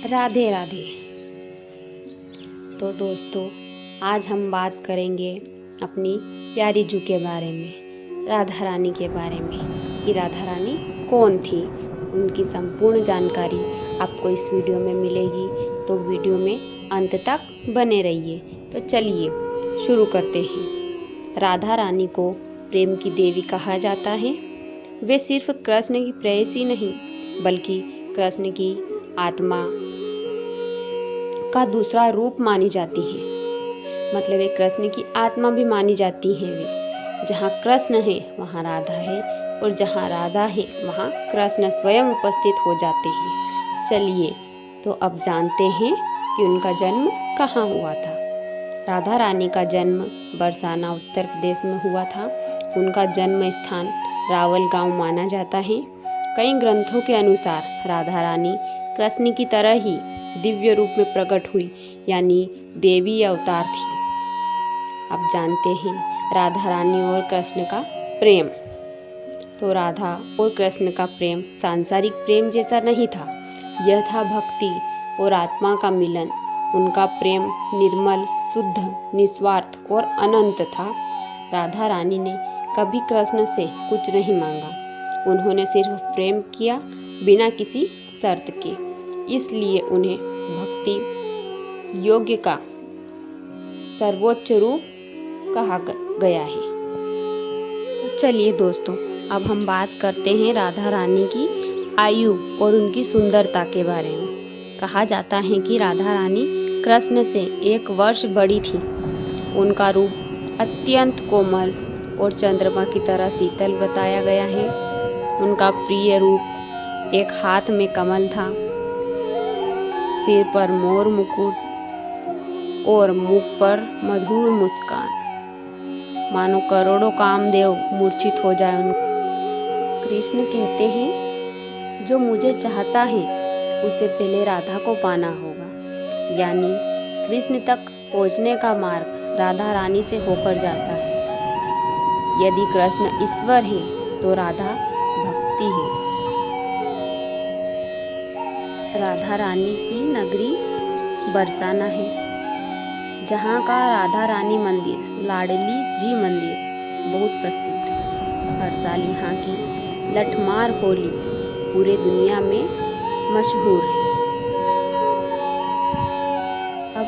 राधे राधे। तो दोस्तों, आज हम बात करेंगे अपनी प्यारी जू के बारे में, राधा रानी के बारे में कि राधा रानी कौन थी। उनकी संपूर्ण जानकारी आपको इस वीडियो में मिलेगी, तो वीडियो में अंत तक बने रहिए। तो चलिए शुरू करते हैं। राधा रानी को प्रेम की देवी कहा जाता है। वे सिर्फ कृष्ण की प्रेयसी नहीं, बल्कि कृष्ण की आत्मा का दूसरा रूप मानी जाती है। मतलब वे कृष्ण की आत्मा भी मानी जाती हैं। वे जहाँ कृष्ण है वहाँ राधा है, और जहाँ राधा है वहाँ कृष्ण स्वयं उपस्थित हो जाते हैं। चलिए तो अब जानते हैं कि उनका जन्म कहाँ हुआ था। राधा रानी का जन्म बरसाना उत्तर प्रदेश में हुआ था। उनका जन्म स्थान रावल गांव माना जाता है। कई ग्रंथों के अनुसार राधा रानी कृष्ण की तरह ही दिव्य रूप में प्रकट हुई, यानी देवी अवतार थी। अब जानते हैं राधा रानी और कृष्ण का प्रेम। तो राधा और कृष्ण का प्रेम सांसारिक प्रेम जैसा नहीं था। यह था भक्ति और आत्मा का मिलन। उनका प्रेम निर्मल, शुद्ध, निस्वार्थ और अनंत था। राधा रानी ने कभी कृष्ण से कुछ नहीं मांगा। उन्होंने सिर्फ प्रेम किया, बिना किसी शर्त के। इसलिए उन्हें भक्ति योग्य का सर्वोच्च रूप कहा गया है। तो चलिए दोस्तों, अब हम बात करते हैं राधा रानी की आयु और उनकी सुंदरता के बारे में। कहा जाता है कि राधा रानी कृष्ण से 1 वर्ष बड़ी थी। उनका रूप अत्यंत कोमल और चंद्रमा की तरह शीतल बताया गया है। उनका प्रिय रूप एक हाथ में कमल था, सिर पर मोर मुकुट और मुख पर मधुर मुस्कान, मानो करोड़ों कामदेव मूर्छित हो जाए उनको। कृष्ण कहते हैं, जो मुझे चाहता है उसे पहले राधा को पाना होगा। यानी कृष्ण तक पहुँचने का मार्ग राधा रानी से होकर जाता है। यदि कृष्ण ईश्वर है तो राधा भक्ति है। राधा रानी की नगरी बरसाना है, जहाँ का राधा रानी मंदिर, लाडली जी मंदिर, बहुत प्रसिद्ध है। हर साल यहाँ की लठमार होली पूरे दुनिया में मशहूर है। अब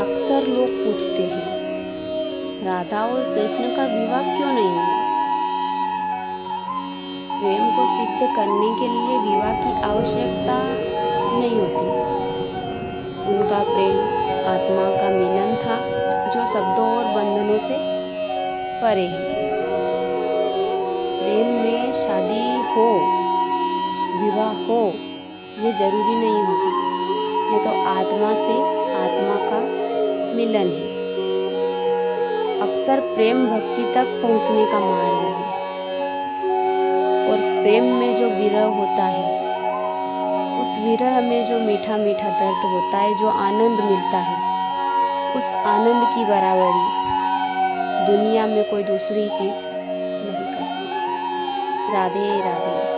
अक्सर लोग पूछते हैं, राधा और कृष्ण का विवाह क्यों नहीं हुआ? प्रेम को सिद्ध करने के लिए विवाह की आवश्यकता नहीं होती। उनका प्रेम आत्मा का मिलन था, जो शब्दों और बंधनों से परे है। प्रेम में शादी हो, विवाह हो, ये जरूरी नहीं होती। ये तो आत्मा से आत्मा का मिलन है। अक्सर प्रेम भक्ति तक पहुंचने का मार्ग है। और प्रेम में जो विरह होता है, उस विरह में जो मीठा मीठा दर्द होता है, जो आनंद मिलता है, उस आनंद की बराबरी दुनिया में कोई दूसरी चीज नहीं कर सकती। राधे राधे।